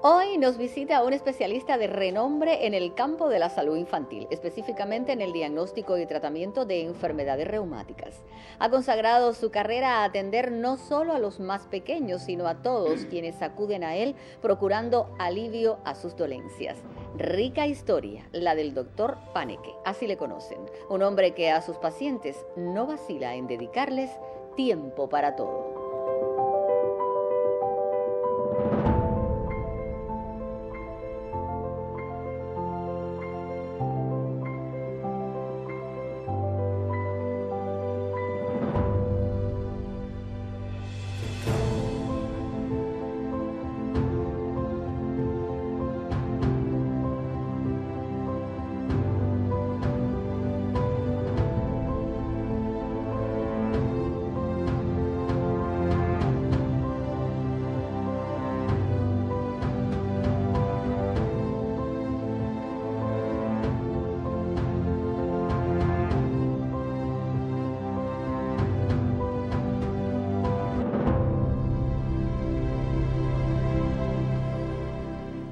Hoy nos visita un especialista de renombre en el campo de la salud infantil, específicamente en el diagnóstico y tratamiento de enfermedades reumáticas. Ha consagrado su carrera a atender no solo a los más pequeños, sino a todos quienes acuden a él procurando alivio a sus dolencias. Rica historia, la del doctor Paneque, así le conocen. Un hombre que a sus pacientes no vacila en dedicarles tiempo para todo.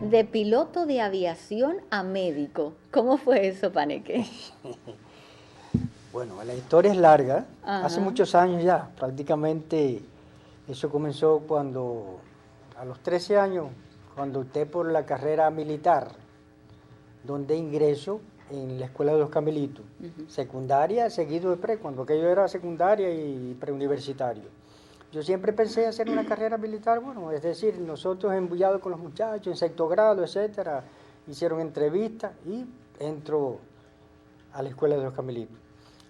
De piloto de aviación a médico. ¿Cómo fue eso, Paneque? Bueno, la historia es larga. Ajá. Hace muchos años ya, prácticamente eso comenzó cuando, a los 13 años, cuando opté por la carrera militar, donde ingreso en la Escuela de los Camelitos, secundaria seguido de pre, cuando aquello era secundaria y preuniversitario. Yo siempre pensé hacer una carrera militar, bueno, es decir, nosotros embullados con los muchachos en sexto grado, etcétera, hicieron entrevistas y entro a la Escuela de los Camelitos.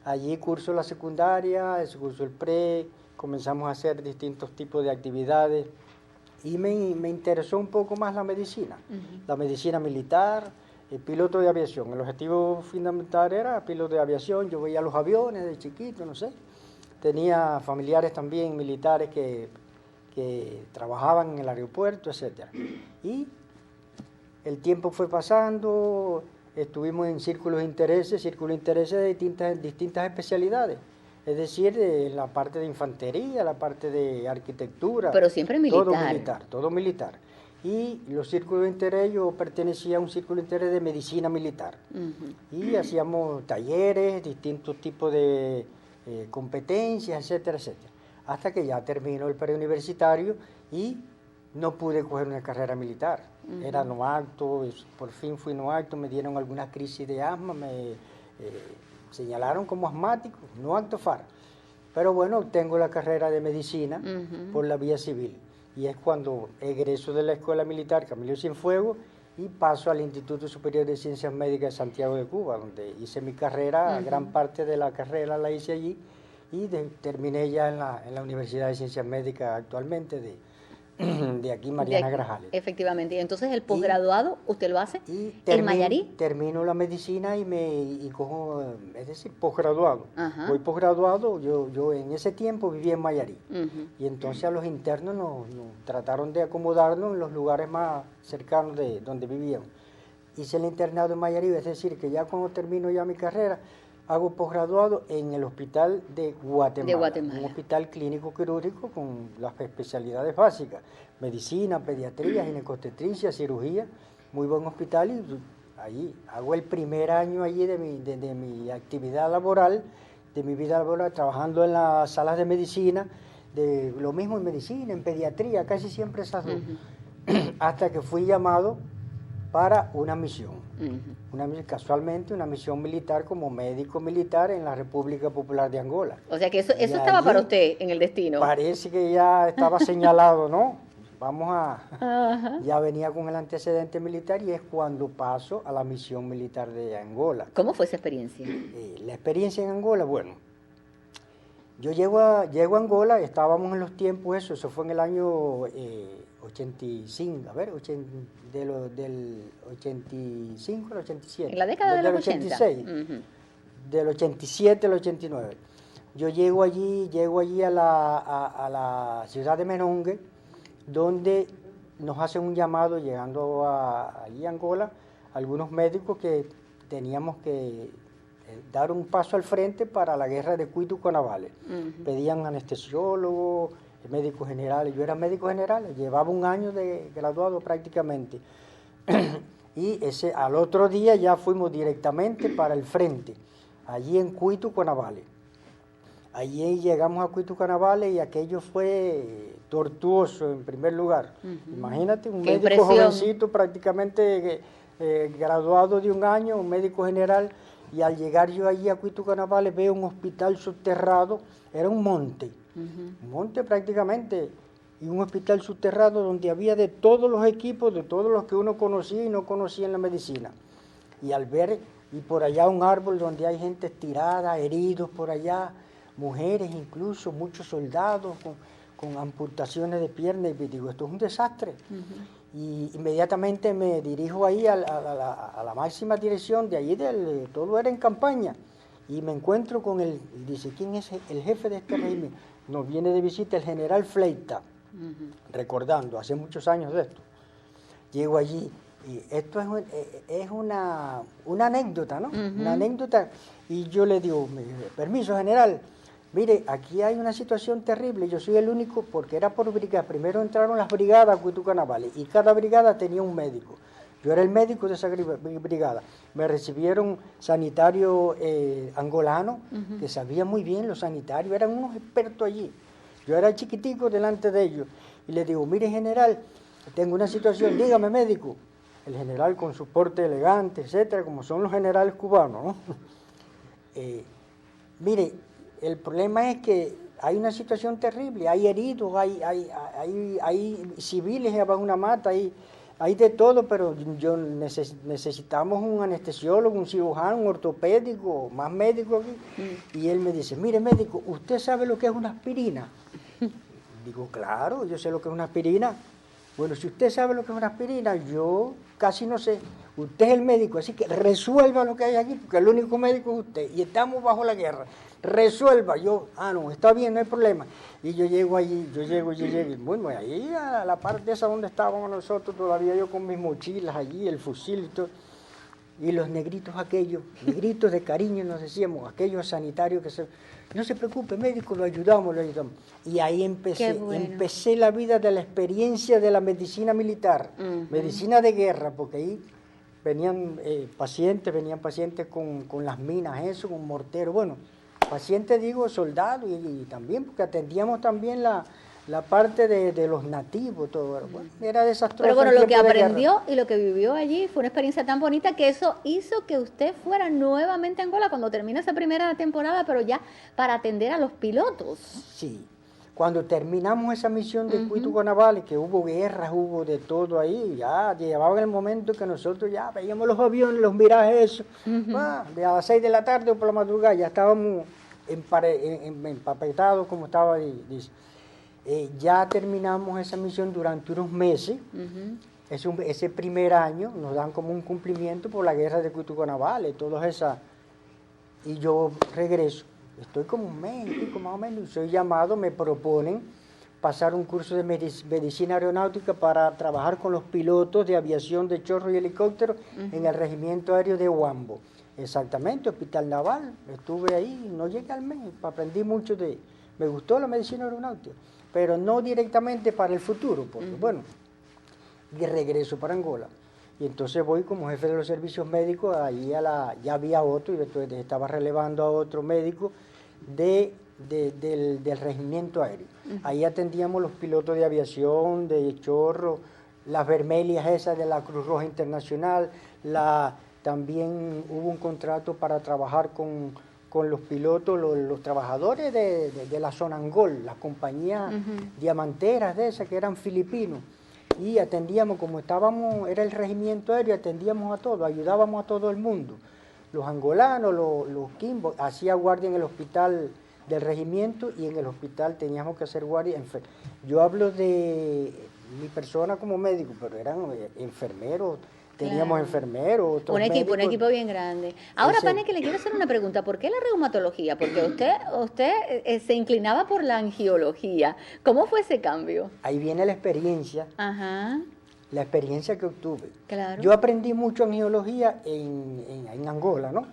Allí curso la secundaria, curso el pre, comenzamos a hacer distintos tipos de actividades y me interesó un poco más la medicina militar, el piloto de aviación. El objetivo fundamental era piloto de aviación, yo veía los aviones de chiquito, no sé. Tenía familiares también militares que trabajaban en el aeropuerto, etcétera. Y el tiempo fue pasando, estuvimos en círculos de intereses de distintas especialidades. Es decir, de la parte de infantería, la parte de arquitectura. Pero siempre militar. Todo militar. Y los círculos de interés, yo pertenecía a un círculo de interés de medicina militar. Y hacíamos talleres, distintos tipos de competencias, etcétera, etcétera. Hasta que ya terminó el preuniversitario y no pude coger una carrera militar. Era no apto, por fin fui no apto, me dieron alguna crisis de asma, me señalaron como asmático, no apto FAR. Pero bueno, obtengo la carrera de medicina por la vía civil. Y es cuando egreso de la Escuela Militar Camilo Cienfuegos y paso al Instituto Superior de Ciencias Médicas de Santiago de Cuba, donde hice mi carrera, gran parte de la carrera la hice allí, y terminé ya en la Universidad de Ciencias Médicas actualmente de aquí, Mariana Grajales. Efectivamente, y entonces el posgraduado, ¿usted lo hace en Mayarí? Termino la medicina y cojo, es decir, posgraduado. Voy posgraduado, yo en ese tiempo vivía en Mayarí, y entonces a los internos nos trataron de acomodarnos en los lugares más cercanos de donde vivíamos. Hice el internado en Mayarí, es decir, que ya cuando termino ya mi carrera, hago posgraduado en el Hospital de Guatemala, un hospital clínico quirúrgico con las especialidades básicas, medicina, pediatría, ginecobstetricia, cirugía, muy buen hospital, y ahí hago el primer año allí de mi actividad laboral, de mi vida laboral, trabajando en las salas de medicina, de lo mismo en medicina, en pediatría, casi siempre esas dos, hasta que fui llamado para una misión. Casualmente una misión militar como médico militar en la República Popular de Angola. O sea que eso estaba para usted en el destino. Parece que ya estaba señalado, ¿no? Ya venía con el antecedente militar y es cuando paso a la misión militar de Angola. ¿Cómo fue esa experiencia? La experiencia en Angola, bueno, yo llego a Angola, estábamos en los tiempos, eso fue en el año 85, del 85 al 87. En la década de los 86, del 87 al 89. Yo llego allí a la ciudad de Menongue, donde nos hacen un llamado, llegando allí a Angola, algunos médicos que teníamos que dar un paso al frente para la guerra de Cuito con Navales. Pedían anestesiólogos, médico general. Yo era médico general, llevaba un año de graduado prácticamente. Y al otro día ya fuimos directamente para el frente, allí en Cuito, Cuanavale. Allí llegamos a Cuito, Cuanavale, y aquello fue tortuoso en primer lugar. Imagínate, un médico jovencito prácticamente graduado de un año, un médico general, y al llegar yo allí a Cuito, Cuanavale, veo un hospital subterrado, era un monte prácticamente, y un hospital subterrado donde había de todos los equipos, de todos los que uno conocía y no conocía en la medicina. Y al ver, y por allá un árbol donde hay gente estirada, heridos por allá, mujeres incluso, muchos soldados con amputaciones de piernas, y digo, esto es un desastre. Y inmediatamente me dirijo ahí a la máxima dirección de allí, todo era en campaña, y me encuentro con él, y dice, ¿quién es el jefe de este régimen? Nos viene de visita el general Fleita, recordando, hace muchos años de esto. Llego allí, y esto es una anécdota, ¿no? Una anécdota, y yo le digo, permiso general, mire, aquí hay una situación terrible, yo soy el único, porque era por brigada, primero entraron las brigadas a Cuito, Cuanavale, y cada brigada tenía un médico. Yo era el médico de esa brigada. Me recibieron sanitarios angolanos, que sabían muy bien los sanitarios, eran unos expertos allí. Yo era chiquitico delante de ellos, y le digo, mire general, tengo una situación, dígame médico. El general con su porte elegante, etcétera, como son los generales cubanos, ¿no? Mire, el problema es que hay una situación terrible, hay heridos, hay civiles abajo de una mata, hay de todo, pero necesitamos un anestesiólogo, un cirujano, un ortopédico, más médico aquí. Y él me dice, mire médico, ¿usted sabe lo que es una aspirina? Digo, claro, yo sé lo que es una aspirina. Bueno, si usted sabe lo que es una aspirina, yo casi no sé. Usted es el médico, así que resuelva lo que hay aquí, porque el único médico es usted, y estamos bajo la guerra. Resuelva. Yo, no, está bien, no hay problema. Y yo llego allí, bueno, ahí a la parte esa donde estábamos nosotros, todavía yo con mis mochilas allí, el fusil y todo. Y los negritos aquellos, negritos de cariño nos decíamos, aquellos sanitarios no se preocupe, médico, lo ayudamos. Y ahí empecé la vida de la experiencia de la medicina militar, medicina de guerra, porque ahí venían pacientes con las minas, con morteros, bueno, pacientes digo soldados y también, porque atendíamos también la parte de los nativos, todo, bueno, era desastroso. Pero bueno, lo que aprendió y lo que vivió allí fue una experiencia tan bonita que eso hizo que usted fuera nuevamente a Angola cuando termina esa primera temporada, pero ya para atender a los pilotos. Sí, cuando terminamos esa misión de Cuito, Cuanavale, que hubo guerras, hubo de todo ahí, ya llevaban el momento que nosotros ya veíamos los aviones, los mirajes, de a las 6 de la tarde o por la madrugada, ya estábamos empapetados como estaba, dice. Ya terminamos esa misión durante unos meses, ese primer año nos dan como un cumplimiento por la guerra de Cuito, Cuanavale, todas esas, y yo regreso, estoy como un mes y pico más o menos, y soy llamado, me proponen pasar un curso de medicina aeronáutica para trabajar con los pilotos de aviación de chorro y helicóptero en el regimiento aéreo de Huambo, exactamente, hospital naval, estuve ahí, no llegué al mes, aprendí mucho me gustó la medicina aeronáutica, pero no directamente para el futuro, porque bueno, y regreso para Angola. Y entonces voy como jefe de los servicios médicos, ahí ya había otro, y después estaba relevando a otro médico del regimiento aéreo. Ahí atendíamos los pilotos de aviación, de chorro, las vermelias esas de la Cruz Roja Internacional, también hubo un contrato para trabajar con los pilotos, los trabajadores de la zona Angol, las compañías diamanteras de esas que eran filipinos, y atendíamos, como era el regimiento aéreo, atendíamos a todos, ayudábamos a todo el mundo, los angolanos, los quimbos, hacía guardia en el hospital del regimiento, y en el hospital teníamos que hacer guardia. Yo hablo de mi persona como médico, pero eran enfermeros. Teníamos enfermeros, otros médicos. Un equipo bien grande. Ahora, Pane, que le quiero hacer una pregunta. ¿Por qué la reumatología? Porque usted se inclinaba por la angiología. ¿Cómo fue ese cambio? Ahí viene la experiencia. la experiencia que obtuve. Claro. Yo aprendí mucho angiología en Angola, ¿no?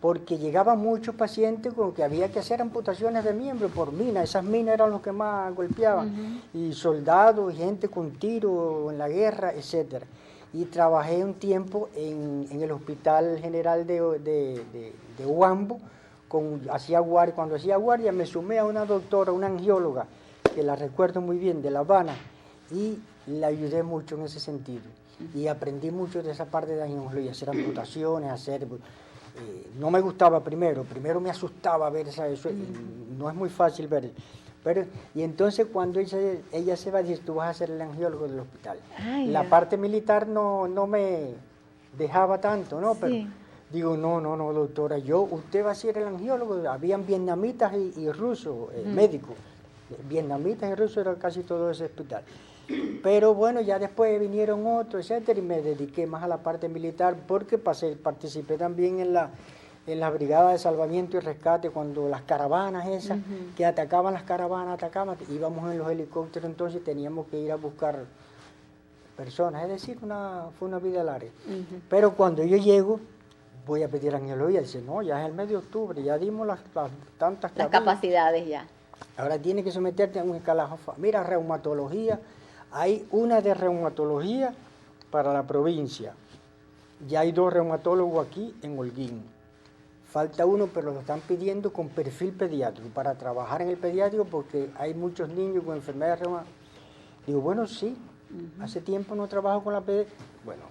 Porque llegaban muchos pacientes con que había que hacer amputaciones de miembros por minas. Esas minas eran los que más golpeaban. Y soldados, y gente con tiro en la guerra, etcétera. Y trabajé un tiempo en el Hospital General de Huambo. Cuando hacía guardia me sumé a una doctora, una angióloga, que la recuerdo muy bien, de La Habana, y la ayudé mucho en ese sentido. Y aprendí mucho de esa parte de angiología, hacer amputaciones, no me gustaba primero me asustaba ver eso, no es muy fácil ver. Y entonces cuando ella se va, dice, tú vas a ser el angiólogo del hospital. La parte militar no me dejaba tanto, ¿no? Pero digo, no, doctora, usted va a ser el angiólogo. Habían vietnamitas y rusos, médicos. Vietnamitas y rusos era casi todo ese hospital. Pero bueno, ya después vinieron otros, etcétera, y me dediqué más a la parte militar porque participé también en la brigada de salvamiento y rescate cuando las caravanas esas, que atacaban las caravanas, íbamos en los helicópteros, entonces teníamos que ir a buscar personas, es decir, fue una vida larga. Pero cuando yo llego, voy a pedir angiología, dice, no, ya es el mes de octubre, ya dimos las capacidades ya. Ahora tiene que someterte a un escalafón. Mira, reumatología, hay una de reumatología para la provincia. Ya hay 2 reumatólogos aquí en Holguín. Falta uno, pero lo están pidiendo con perfil pediátrico, para trabajar en el pediátrico, porque hay muchos niños con enfermedades reumáticas. Digo, bueno, sí, hace tiempo no trabajo con la pediatría. Bueno,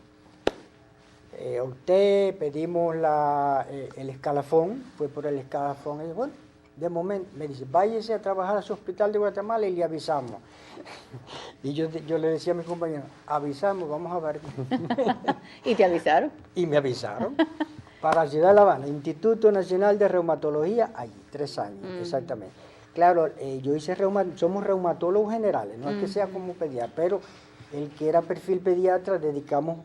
a usted pedimos el escalafón, fue por el escalafón, y bueno, de momento me dice, váyase a trabajar a su hospital de Guatemala y le avisamos. Y yo le decía a mis compañeros, avisamos, vamos a ver. ¿Y te avisaron? Y me avisaron. Para Ciudad de La Habana, Instituto Nacional de Reumatología, allí, 3 años, exactamente. Claro, yo hice somos reumatólogos generales, no es que sea como pediatra, pero el que era perfil pediatra dedicamos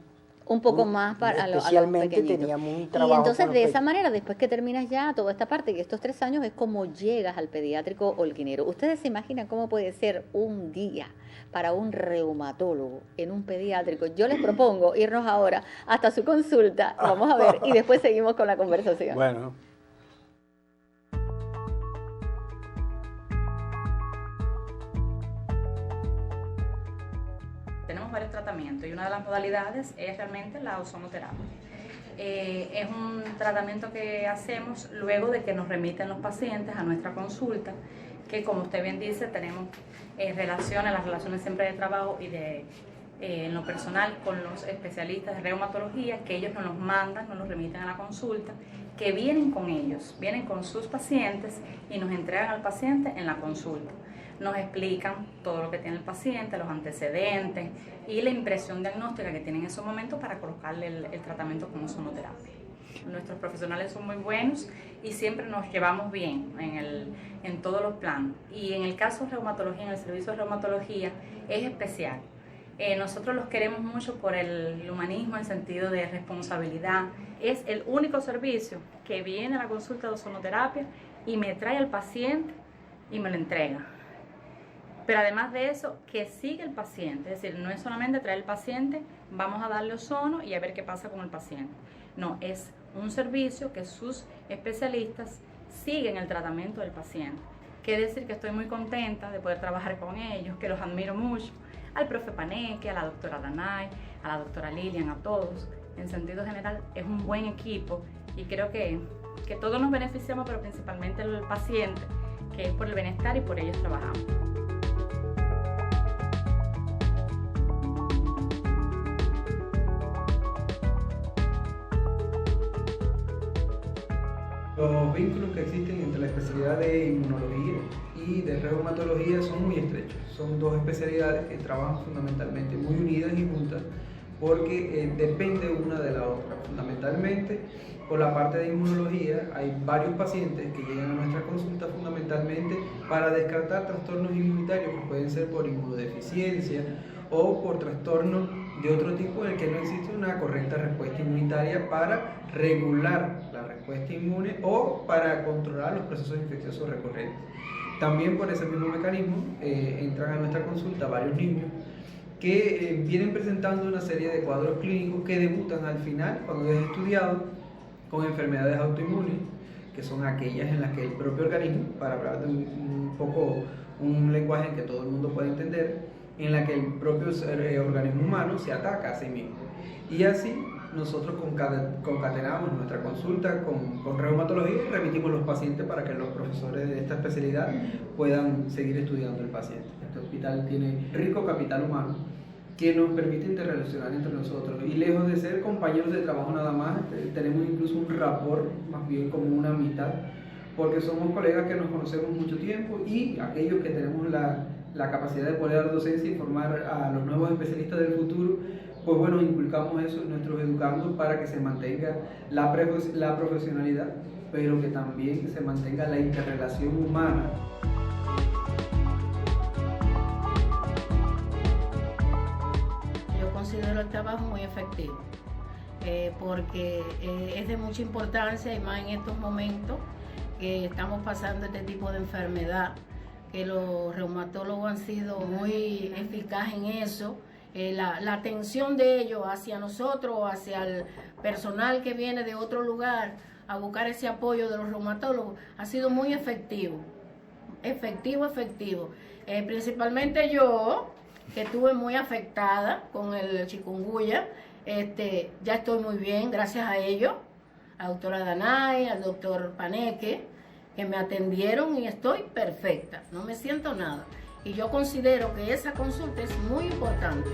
un poco más para especialmente a los teníamos un trabajo. Y entonces de esa manera, después que terminas ya toda esta parte, que estos 3 años es como llegas al pediátrico holguinero. ¿Ustedes se imaginan cómo puede ser un día para un reumatólogo en un pediátrico? Yo les propongo irnos ahora hasta su consulta, vamos a ver, y después seguimos con la conversación. Bueno. Tenemos varios tratamientos y una de las modalidades es realmente la ozonoterapia. Es un tratamiento que hacemos luego de que nos remiten los pacientes a nuestra consulta, que como usted bien dice, tenemos las relaciones siempre de trabajo y en lo personal con los especialistas de reumatología, que ellos nos los mandan, nos los remiten a la consulta, que vienen con ellos, vienen con sus pacientes y nos entregan al paciente en la consulta. Nos explican todo lo que tiene el paciente, los antecedentes y la impresión diagnóstica que tienen en ese momento para colocarle el tratamiento como ozonoterapia. Nuestros profesionales son muy buenos y siempre nos llevamos bien en todos los planos. Y en el caso de reumatología, en el servicio de reumatología, es especial. Nosotros los queremos mucho por el humanismo, el sentido de responsabilidad. Es el único servicio que viene a la consulta de ozonoterapia y me trae al paciente y me lo entrega. Pero además de eso, que sigue el paciente, es decir, no es solamente traer el paciente, vamos a darle ozono y a ver qué pasa con el paciente. No, es un servicio que sus especialistas siguen el tratamiento del paciente. Quiere decir que estoy muy contenta de poder trabajar con ellos, que los admiro mucho, al profe Paneque, a la doctora Danay, a la doctora Lilian, a todos. En sentido general, es un buen equipo y creo que todos nos beneficiamos, pero principalmente el paciente, que es por el bienestar y por ellos trabajamos. Los vínculos que existen entre la especialidad de inmunología y de reumatología son muy estrechos. Son 2 especialidades que trabajan fundamentalmente muy unidas y juntas porque depende una de la otra. Fundamentalmente, por la parte de inmunología, hay varios pacientes que llegan a nuestra consulta fundamentalmente para descartar trastornos inmunitarios que pueden ser por inmunodeficiencia o por trastornos de otro tipo en el que no existe una correcta respuesta inmunitaria para regular la respuesta inmune o para controlar los procesos infecciosos recurrentes. También por ese mismo mecanismo entran a nuestra consulta varios niños que vienen presentando una serie de cuadros clínicos que debutan al final, cuando es estudiado, con enfermedades autoinmunes, que son aquellas en las que el propio organismo, para hablar de un poco un lenguaje que todo el mundo puede entender, en la que el propio organismo humano se ataca a sí mismo. Y así nosotros concatenamos nuestra consulta con reumatología y remitimos los pacientes para que los profesores de esta especialidad puedan seguir estudiando el paciente. Este hospital tiene rico capital humano que nos permite interrelacionar entre nosotros, y lejos de ser compañeros de trabajo nada más, tenemos incluso un rapport, más bien como una amistad, porque somos colegas que nos conocemos mucho tiempo, y aquellos que tenemos la capacidad de poder dar docencia y formar a los nuevos especialistas del futuro, pues bueno, inculcamos eso en nuestros educandos para que se mantenga la profesionalidad, pero que también se mantenga la interrelación humana. Yo considero el trabajo muy efectivo, porque es de mucha importancia, y más en estos momentos que estamos pasando este tipo de enfermedad, que los reumatólogos han sido muy eficaces en eso. La atención de ellos hacia nosotros, hacia el personal que viene de otro lugar a buscar ese apoyo de los reumatólogos, ha sido muy efectivo. Principalmente yo, que estuve muy afectada con el chikungunya, ya estoy muy bien, gracias a ellos, a la doctora Danay, al doctor Paneque, que me atendieron, y estoy perfecta, no me siento nada. Y yo considero que esa consulta es muy importante.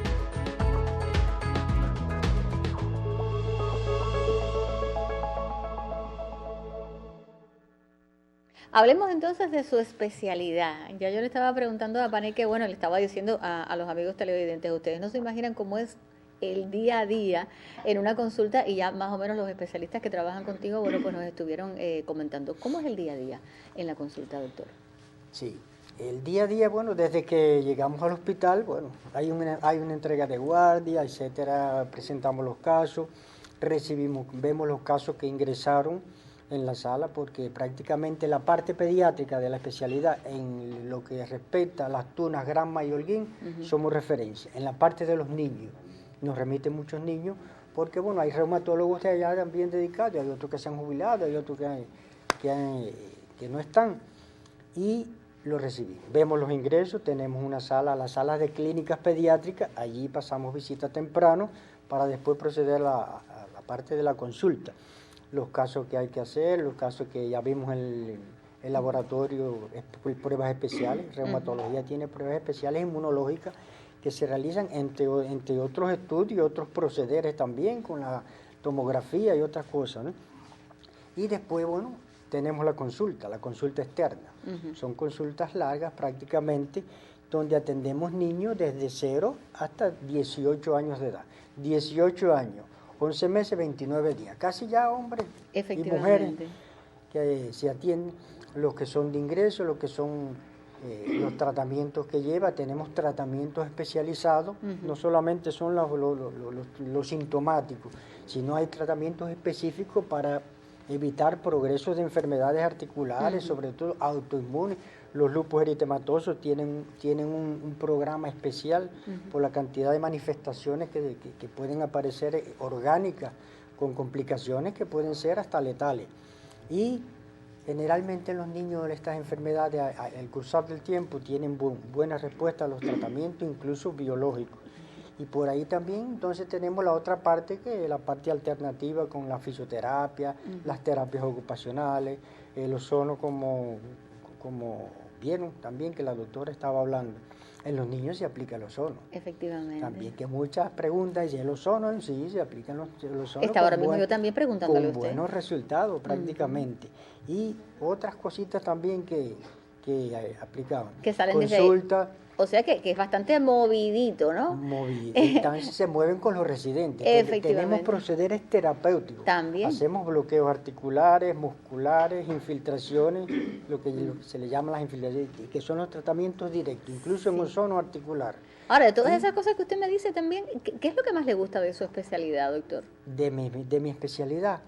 Hablemos entonces de su especialidad. Ya yo le estaba preguntando a Paneque, bueno, le estaba diciendo a los amigos televidentes, ustedes no se imaginan cómo es el día a día en una consulta, y ya más o menos los especialistas que trabajan contigo, bueno, pues nos estuvieron comentando. ¿Cómo es el día a día en la consulta, doctor? Sí. El día a día, bueno, desde que llegamos al hospital, bueno, hay una entrega de guardia, etcétera, presentamos los casos, vemos los casos que ingresaron en la sala, porque prácticamente la parte pediátrica de la especialidad, en lo que respecta a las tunas, Granma y Holguín, somos referencia. En la parte de los niños, nos remiten muchos niños, porque bueno, hay reumatólogos de allá también dedicados, hay otros que se han jubilado, hay otros que no están, y lo recibimos. Vemos los ingresos, tenemos una sala, la sala de clínicas pediátricas, allí pasamos visita temprano para después proceder a la parte de la consulta. Los casos que hay que hacer, los casos que ya vimos en el laboratorio, pruebas especiales, reumatología tiene pruebas especiales inmunológicas que se realizan entre otros estudios, otros procederes también con la tomografía y otras cosas, ¿no? Y después, bueno, tenemos la consulta externa. Son consultas largas prácticamente, donde atendemos niños desde 0 hasta 18 años de edad. 18 años, 11 meses, 29 días. Casi ya hombres y mujeres que se atienden, los que son de ingreso, los que son los tratamientos que lleva. Tenemos tratamientos especializados, no solamente son los sintomáticos, sino hay tratamientos específicos para evitar progresos de enfermedades articulares, sobre todo autoinmunes. Los lupus eritematosos tienen un programa especial por la cantidad de manifestaciones que pueden aparecer orgánicas, con complicaciones que pueden ser hasta letales. Y generalmente en los niños estas enfermedades, al cursar del tiempo, tienen buena respuesta a los tratamientos, incluso biológicos. Y por ahí también entonces tenemos la otra parte, que es la parte alternativa con la fisioterapia, las terapias ocupacionales, el ozono, como vieron también que la doctora estaba hablando. En los niños se aplica el ozono. Efectivamente. También que muchas preguntas, y el ozono en sí se aplica el ozono. Está ahora mismo yo también preguntándole a usted. Con buenos resultados prácticamente. Y otras cositas también que aplicaban. Que salen consulta. Desde ahí. O sea que es bastante movidito, ¿no? Movidito. Entonces se mueven con los residentes. Tenemos procederes terapéuticos. También. Hacemos bloqueos articulares, musculares, infiltraciones, lo que se le llama las infiltraciones, que son los tratamientos directos, incluso en ozono articular. Ahora, de todas esas cosas que usted me dice también, ¿qué es lo que más le gusta de su especialidad, doctor? De mi especialidad.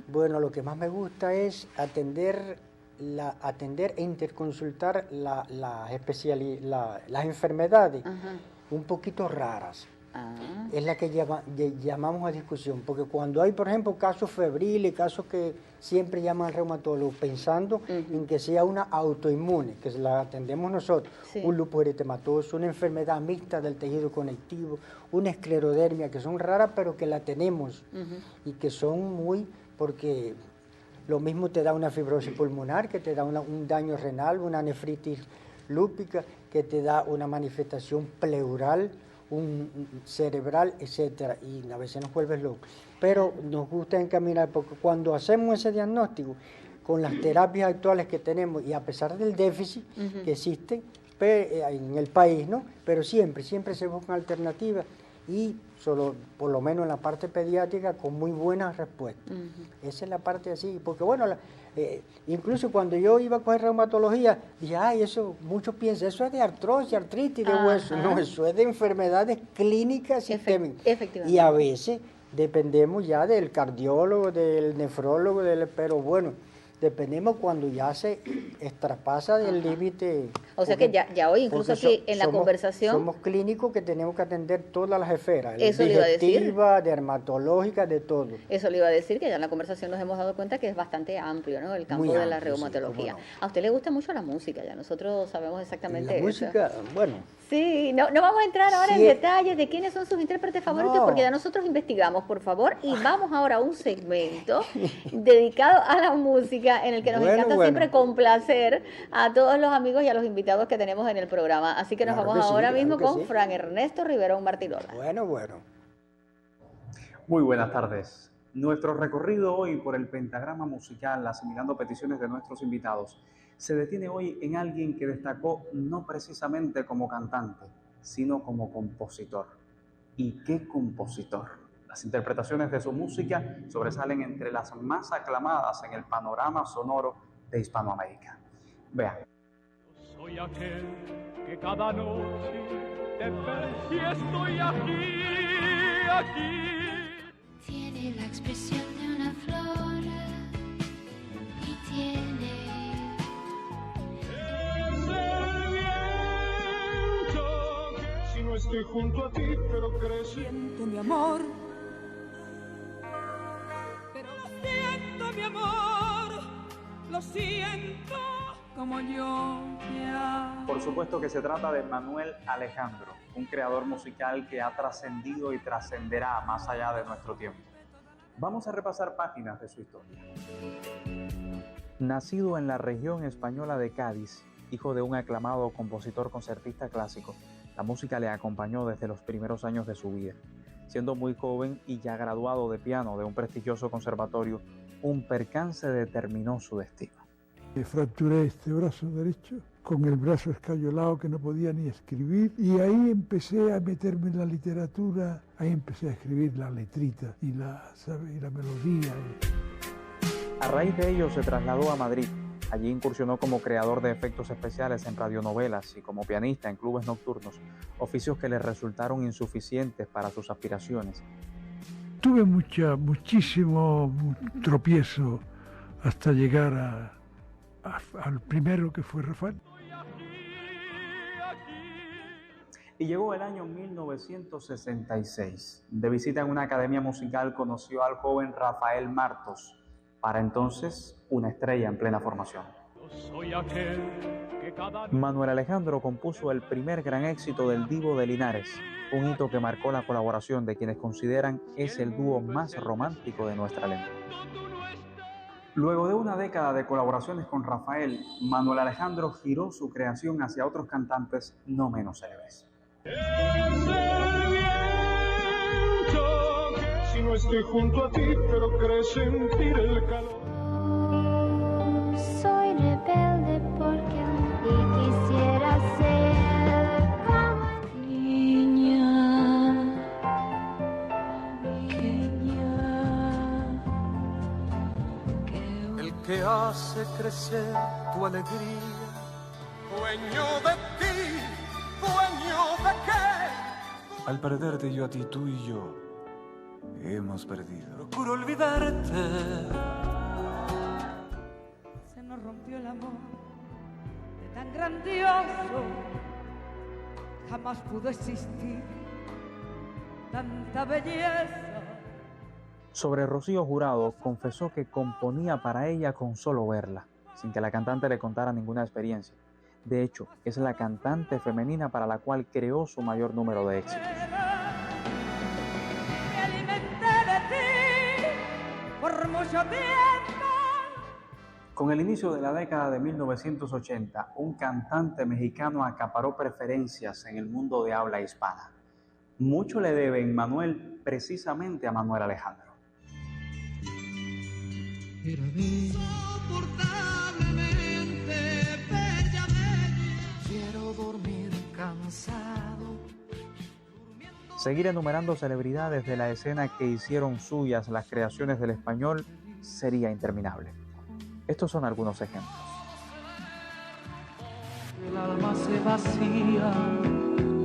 Bueno, lo que más me gusta es atender e interconsultar las enfermedades un poquito raras. Ah. Es la que llamamos a discusión, porque cuando hay, por ejemplo, casos febriles, casos que siempre llaman al reumatólogo pensando en que sea una autoinmune, que la atendemos nosotros, Sí. un lupus eritematoso, una enfermedad mixta del tejido conectivo, una esclerodermia, que son raras pero que la tenemos y que son muy, porque lo mismo te da una fibrosis pulmonar, que te da un daño renal, una nefritis lúpica, que te da una manifestación pleural, un cerebral, etcétera, y a veces nos vuelve locos. Pero nos gusta encaminar, porque cuando hacemos ese diagnóstico, con las terapias actuales que tenemos, y a pesar del déficit que existe en el país, ¿no? Pero siempre se buscan alternativas, y solo, por lo menos en la parte pediátrica, con muy buenas respuestas. Esa es la parte así, porque bueno, incluso cuando yo iba a coger reumatología, dije, ay, eso, muchos piensan, eso es de artrosis, artritis de hueso. No, eso es de enfermedades clínicas sistémicas. Efectivamente. Y a veces dependemos ya del cardiólogo, del nefrólogo, pero bueno, dependemos cuando ya se traspasa del límite. O sea que ya hoy, incluso aquí en la conversación... Somos clínicos que tenemos que atender todas las esferas, Eso le iba a decir. digestiva, dermatológica, de todo. Eso le iba a decir, que ya en la conversación nos hemos dado cuenta que es bastante amplio, ¿no? El campo Muy de la amplio, sí, reumatología. cómo no. A usted le gusta mucho la música, ya nosotros sabemos exactamente La eso. música, bueno, Sí, no vamos a entrar ahora en Sí. detalles de quiénes son sus intérpretes favoritos, No. porque ya nosotros investigamos, por favor, y vamos ahora a un segmento dedicado a la música, en el que nos Bueno, encanta bueno. siempre complacer a todos los amigos y a los invitados que tenemos en el programa. Así que nos Claro vamos que sí, ahora claro mismo que con sí. Fran Ernesto Riverón Martirola. bueno. Muy buenas tardes. Nuestro recorrido hoy por el pentagrama musical, asimilando peticiones de nuestros invitados, se detiene hoy en alguien que destacó no precisamente como cantante, sino como compositor. ¿Y qué compositor? Las interpretaciones de su música sobresalen entre las más aclamadas en el panorama sonoro de Hispanoamérica. Vean. Soy aquel que cada noche te ve y estoy aquí. Tiene la expresión de una flor y tiene Si no estoy junto a ti, pero creciente mi amor. Pero siento mi amor, lo siento como yo te amo. Por supuesto que se trata de Manuel Alejandro, un creador musical que ha trascendido y trascenderá más allá de nuestro tiempo. Vamos a repasar páginas de su historia. Nacido en la región española de Cádiz, hijo de un aclamado compositor concertista clásico, la música le acompañó desde los primeros años de su vida. Siendo muy joven y ya graduado de piano de un prestigioso conservatorio, un percance determinó su destino. Fracturé este brazo derecho, con el brazo escayolado que no podía ni escribir, y ahí empecé a meterme en la literatura, ahí empecé a escribir la letrita y la melodía. A raíz de ello se trasladó a Madrid. Allí incursionó como creador de efectos especiales en radionovelas y como pianista en clubes nocturnos, oficios que le resultaron insuficientes para sus aspiraciones. Tuve muchísimo tropiezo hasta llegar al primero, que fue Rafael. Y llegó el año 1966. De visita en una academia musical conoció al joven Rafael Martos, para entonces una estrella en plena formación. Soy aquel que cada Manuel Alejandro compuso el primer gran éxito del Divo de Linares, un hito que marcó la colaboración de quienes consideran es el dúo más romántico de nuestra lengua. Luego de una década de colaboraciones con Rafael, Manuel Alejandro giró su creación hacia otros cantantes no menos célebres. Si no estoy junto a ti, pero crees sentir el calor. soy rebelde porque y quisiera ser como niña pequeña. El que hace crecer tu alegría, dueño de ti, dueño de qué. Al perderte yo a ti, tú y yo hemos perdido. Procuro olvidarte. Se nos rompió el amor de tan grandioso jamás pudo existir tanta belleza. Sobre Rocío Jurado, confesó que componía para ella con solo verla, sin que la cantante le contara ninguna experiencia. De hecho, es la cantante femenina para la cual creó su mayor número de éxitos. Me alimenté de ti por mucho tiempo. Con el inicio de la década de 1980, un cantante mexicano acaparó preferencias en el mundo de habla hispana. Mucho le debe Manuel precisamente a Manuel Alejandro. Era bella, soportablemente bella, bella. Quiero dormir cansado. Seguir enumerando celebridades de la escena que hicieron suyas las creaciones del español sería interminable. Estos son algunos ejemplos. El alma se vacía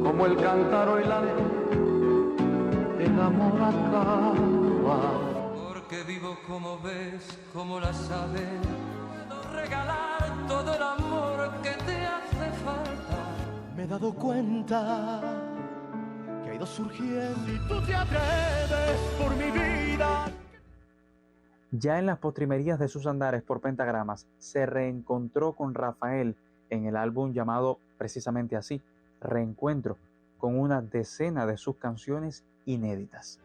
como el cántaro y la el amor acaba. Porque vivo como ves, como las aves, puedo regalar todo el amor que te hace falta. Me he dado cuenta que ha ido surgiendo y tú te atreves por mi vida. Ya en las postrimerías de sus andares por pentagramas, se reencontró con Rafael en el álbum llamado precisamente así, Reencuentro, con una decena de sus canciones inéditas.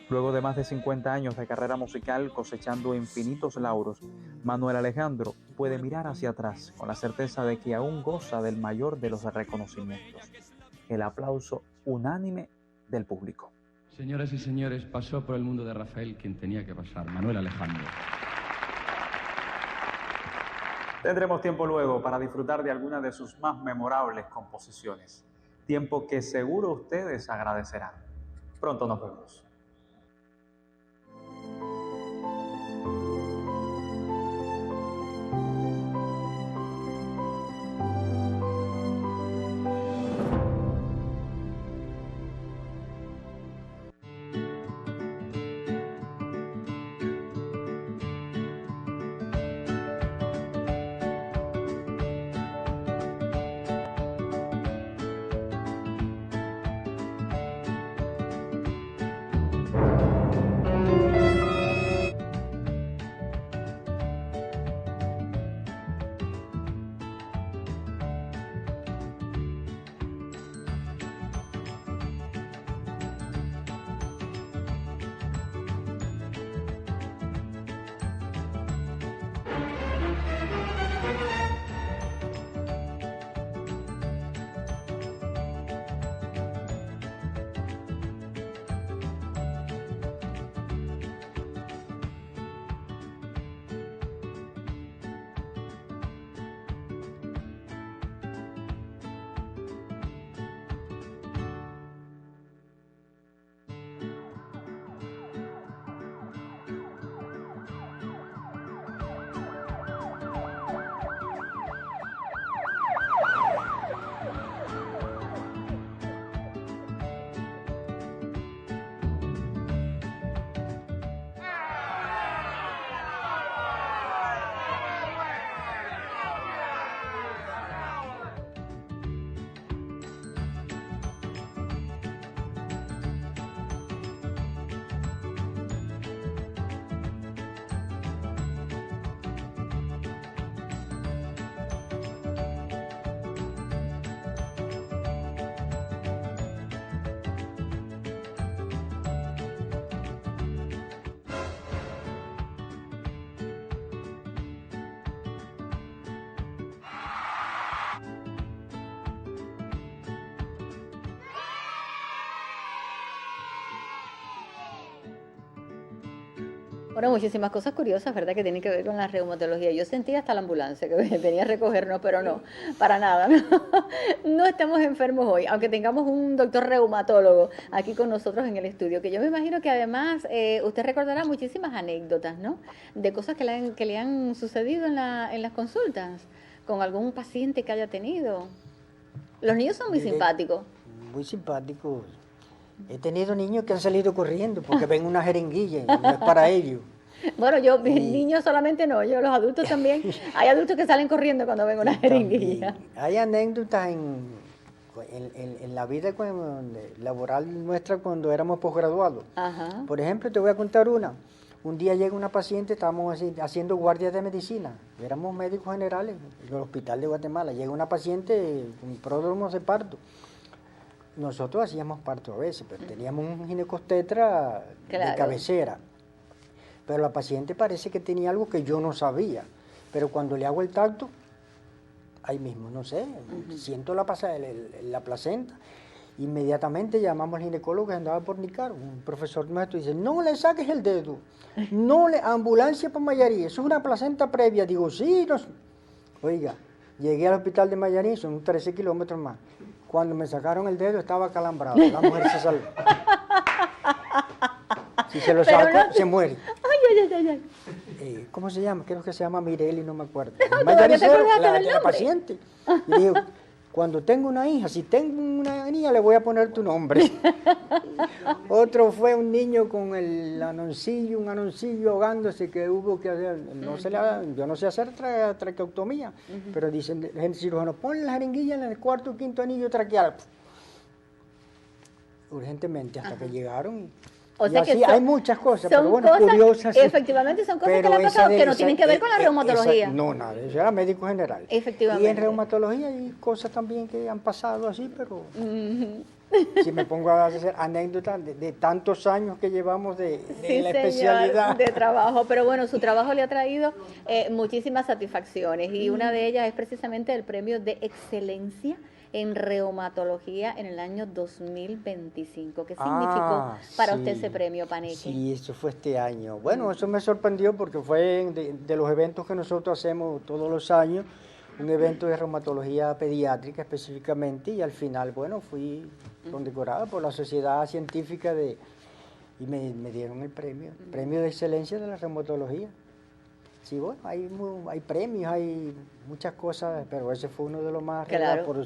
Luego de más de 50 años de carrera musical cosechando infinitos lauros, Manuel Alejandro puede mirar hacia atrás con la certeza de que aún goza del mayor de los reconocimientos, el aplauso unánime del público. Señoras y señores, pasó por el mundo de Rafael quien tenía que pasar, Manuel Alejandro. Tendremos tiempo luego para disfrutar de algunas de sus más memorables composiciones. Tiempo que seguro ustedes agradecerán. Pronto nos vemos. Bueno, muchísimas cosas curiosas, ¿verdad?, que tienen que ver con la reumatología. Yo sentí hasta la ambulancia que venía a recogernos, pero no, para nada. No estamos enfermos hoy, aunque tengamos un doctor reumatólogo aquí con nosotros en el estudio, que yo me imagino que además usted recordará muchísimas anécdotas, ¿no?, de cosas que le han sucedido en las consultas, con algún paciente que haya tenido. Los niños son muy simpáticos. Muy simpáticos. He tenido niños que han salido corriendo porque ven una jeringuilla y no es para ellos. Bueno, yo, niños solamente no, yo, los adultos también. Hay adultos que salen corriendo cuando ven una jeringuilla. Hay anécdotas en la vida laboral nuestra cuando éramos posgraduados. Ajá. Por ejemplo, te voy a contar una. Un día llega una paciente, estábamos haciendo guardias de medicina, éramos médicos generales en el hospital de Guatemala. Llega una paciente con pródromo de parto. Nosotros hacíamos parto a veces, pero teníamos un ginecostetra de cabecera. Pero la paciente parece que tenía algo que yo no sabía. Pero cuando le hago el tacto, ahí mismo, no sé, siento la placenta. Inmediatamente llamamos al ginecólogo que andaba por Nicar, un profesor nuestro, dice, no le saques el dedo, ambulancia para Mayarí, eso es una placenta previa. Digo, sí, no. Oiga, llegué al hospital de Mayarí, son 13 kilómetros más. Cuando me sacaron el dedo estaba calambrado, la mujer se salvó. Si se lo saco, no, se muere. ¿Cómo se llama? Creo que se llama Mireli, no me acuerdo. La paciente. Y digo, cuando tengo una hija, si tengo una niña, le voy a poner tu nombre. Otro fue un niño con un anoncillo ahogándose que hubo que hacer. Yo no sé hacer traqueotomía, pero dicen el cirujano, ponle la jeringuilla en el cuarto o quinto anillo traqueal. Urgentemente, hasta que llegaron. O sea que hay muchas cosas, pero bueno, curiosas. Efectivamente, son cosas que le han pasado que no tienen que ver con la reumatología. No, nada, eso era médico general. Efectivamente. Y en reumatología hay cosas también que han pasado así, pero si me pongo a hacer anécdotas de tantos años que llevamos de la especialidad. De trabajo, pero bueno, su trabajo le ha traído muchísimas satisfacciones y una de ellas es precisamente el premio de excelencia en reumatología en el año 2025. ¿Qué significó para usted ese premio, Paneque? Sí, eso fue este año. Bueno, eso me sorprendió porque fue de los eventos que nosotros hacemos todos los años, un evento de reumatología pediátrica específicamente, y al final, bueno, fui condecorada por la Sociedad Científica y me dieron el premio de excelencia de la reumatología. Sí, bueno, hay premios, hay muchas cosas, pero ese fue uno de los más,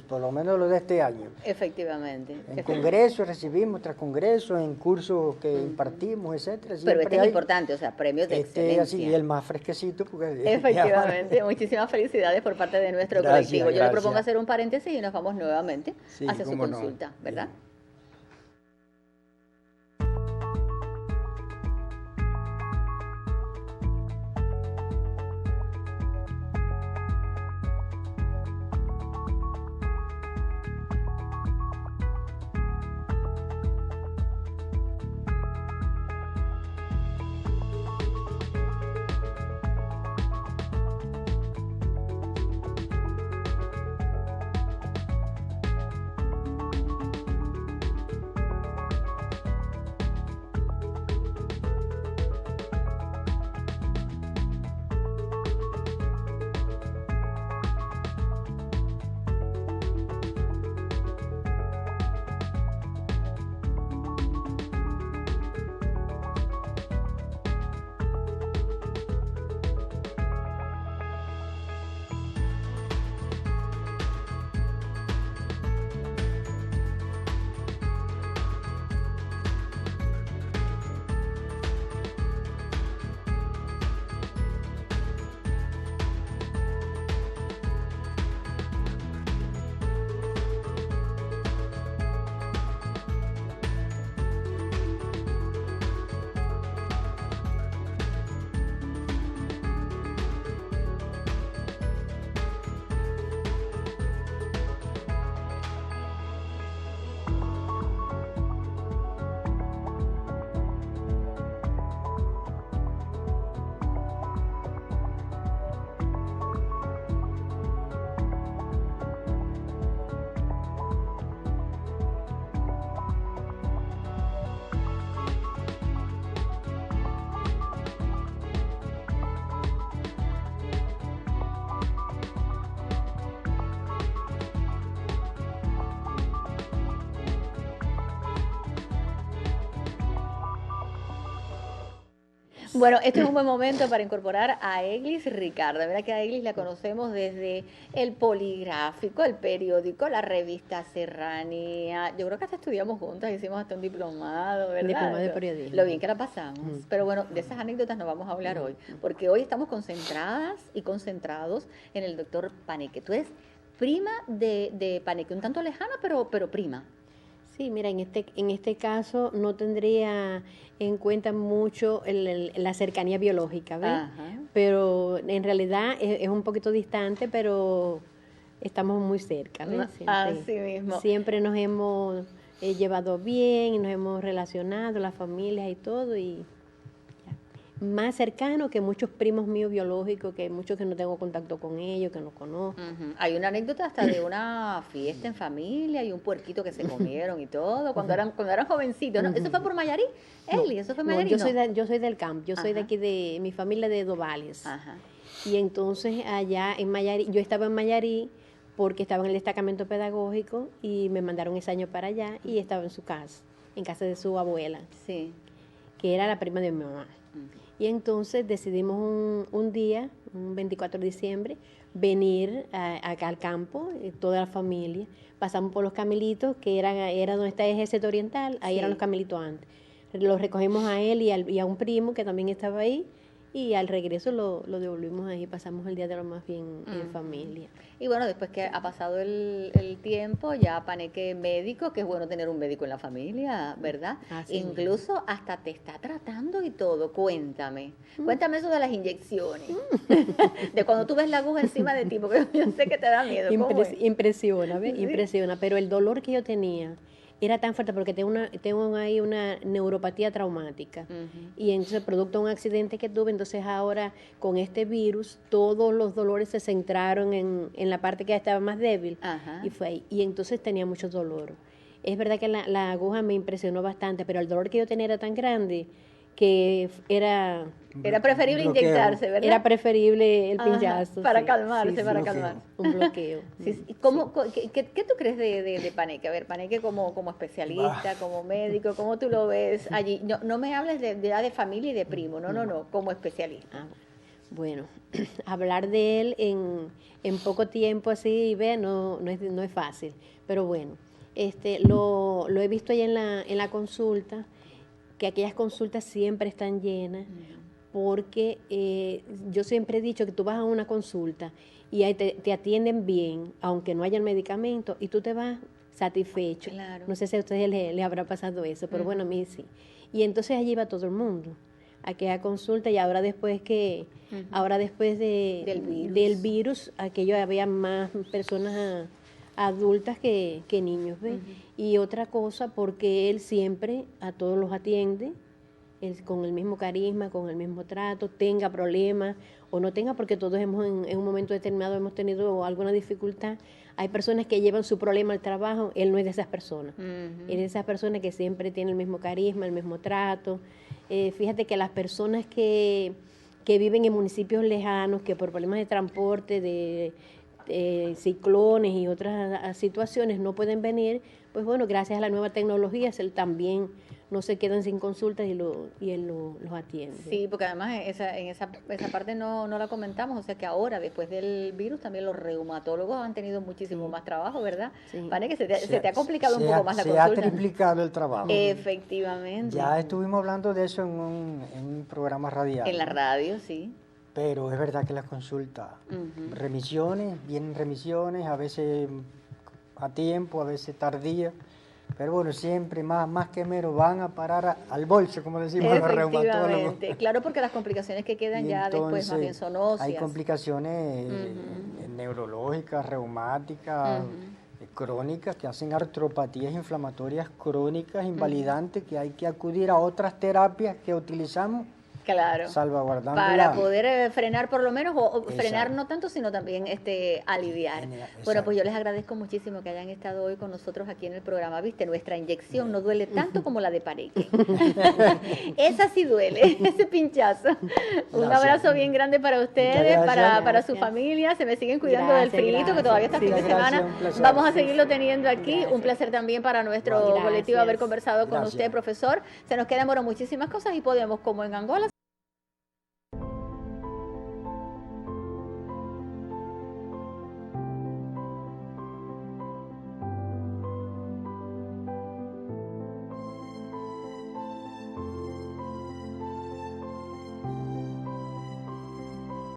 por lo menos los de este año. Efectivamente. En congresos recibimos, tras congresos, en cursos que impartimos, etcétera. Pero este es importante, o sea, premios de excelencia. Así, y el más fresquecito. Porque efectivamente, muchísimas felicidades por parte de nuestro colectivo. Yo le propongo hacer un paréntesis y nos vamos nuevamente hacia su consulta, ¿verdad? Bueno, este es un buen momento para incorporar a Eglis Ricardo. Mira que a Eglis la conocemos desde el Poligráfico, el periódico, la revista Serranía. Yo creo que hasta estudiamos juntas, hicimos hasta un diplomado, ¿verdad? Diplomado de periodismo. Lo bien que la pasamos. Pero bueno, de esas anécdotas no vamos a hablar hoy, porque hoy estamos concentradas y concentrados en el doctor Paneque. Tú eres prima de Paneque, un tanto lejana, pero prima. Sí, mira, en este caso no tendría en cuenta mucho la cercanía biológica, ¿ves? Ajá. Pero en realidad es un poquito distante, pero estamos muy cerca, ¿ves? Así mismo. Siempre nos hemos llevado bien, nos hemos relacionado, las familias y todo, y más cercano que muchos primos míos biológicos, que muchos que no tengo contacto con ellos, que no conozco. Hay una anécdota hasta de una fiesta en familia y un puerquito que se comieron y todo, cuando eran jovencitos, ¿no? ¿Eso fue por Mayarí? Eli, ¿eso fue Mayarí? Yo soy del campo, yo soy de aquí, de mi familia de Dovales. Ajá. Y entonces allá en Mayarí, yo estaba en Mayarí porque estaba en el destacamento pedagógico y me mandaron ese año para allá y estaba en su casa, en casa de su abuela, sí, que era la prima de mi mamá. Y entonces decidimos un día, un 24 de diciembre, venir acá al campo, toda la familia. Pasamos por los camelitos, que era donde está el Ejército Oriental, ahí eran los camelitos antes. Los recogimos a él y a un primo que también estaba ahí, y al regreso lo devolvimos ahí, pasamos el día de lo más bien en familia. Y bueno, después que ha pasado el tiempo, ya Paneque médico, que es bueno tener un médico en la familia, ¿verdad? Incluso hasta te está tratando y todo. Cuéntame eso de las inyecciones, de cuando tú ves la aguja encima de ti, porque yo sé que te da miedo. Impresiona, ¿ves? Sí. Impresiona, pero el dolor que yo tenía era tan fuerte porque tengo ahí una neuropatía traumática. Y entonces, producto de un accidente que tuve, entonces ahora con este virus, todos los dolores se centraron en la parte que estaba más débil. Y fue ahí. Y entonces tenía mucho dolor. Es verdad que la aguja me impresionó bastante, pero el dolor que yo tenía era tan grande que era preferible inyectarse, ¿verdad? Era preferible el pinchazo. Para calmarse, para calmar. Un bloqueo. ¿Qué tú crees de Paneque? A ver, Paneque como especialista, como médico, ¿cómo tú lo ves allí? No me hables de familia y de primo, no, como especialista. Bueno, hablar de él en poco tiempo así, no es fácil, pero bueno, lo he visto ahí en la consulta, que aquellas consultas siempre están llenas, porque yo siempre he dicho que tú vas a una consulta y ahí te atienden bien, aunque no haya el medicamento, y tú te vas satisfecho. Claro. No sé si a ustedes le habrá pasado eso, pero bueno, a mí sí. Y entonces allí va todo el mundo a aquella consulta, y ahora después del virus, aquello había más personas adultas que niños, ¿ves? Y otra cosa, porque él siempre a todos los atiende, con el mismo carisma, con el mismo trato, tenga problemas o no tenga, porque todos en un momento determinado hemos tenido alguna dificultad. Hay personas que llevan su problema al trabajo, él no es de esas personas. Él es de esas personas que siempre tiene el mismo carisma, el mismo trato. Fíjate que las personas que viven en municipios lejanos, que por problemas de transporte, de ciclones y otras situaciones no pueden venir, pues bueno, gracias a la nueva tecnología, él también no se quedan sin consultas y él los atiende. Sí, porque además en esa parte no la comentamos, o sea que ahora, después del virus, también los reumatólogos han tenido muchísimo más trabajo, ¿verdad? Sí. Vale, que se te ha complicado un poco más la consulta. Se ha triplicado el trabajo. Efectivamente. Ya estuvimos hablando de eso en un programa radial. En la radio, sí. Pero es verdad que las consultas, vienen remisiones, a veces a tiempo, a veces tardía, pero bueno, siempre más que menos van a parar al bolso, como decimos los reumatólogos. Claro, porque las complicaciones que quedan ya después más bien son óseas. Hay complicaciones neurológicas, reumáticas, crónicas, que hacen artropatías inflamatorias crónicas, invalidantes, que hay que acudir a otras terapias que utilizamos. Claro, salvaguardando para poder frenar por lo menos, o frenar no tanto, sino también aliviar. Bueno, pues yo les agradezco muchísimo que hayan estado hoy con nosotros aquí en el programa. Viste, nuestra inyección no duele tanto como la de Paneque. Esa sí duele, ese pinchazo. Un abrazo bien grande para ustedes, para su familia. Se me siguen cuidando del frío, que todavía está fin de semana. Vamos a seguirlo teniendo aquí. Un placer también para nuestro colectivo haber conversado con usted, profesor. Se nos quedan muchísimas cosas y podemos, como en Angola,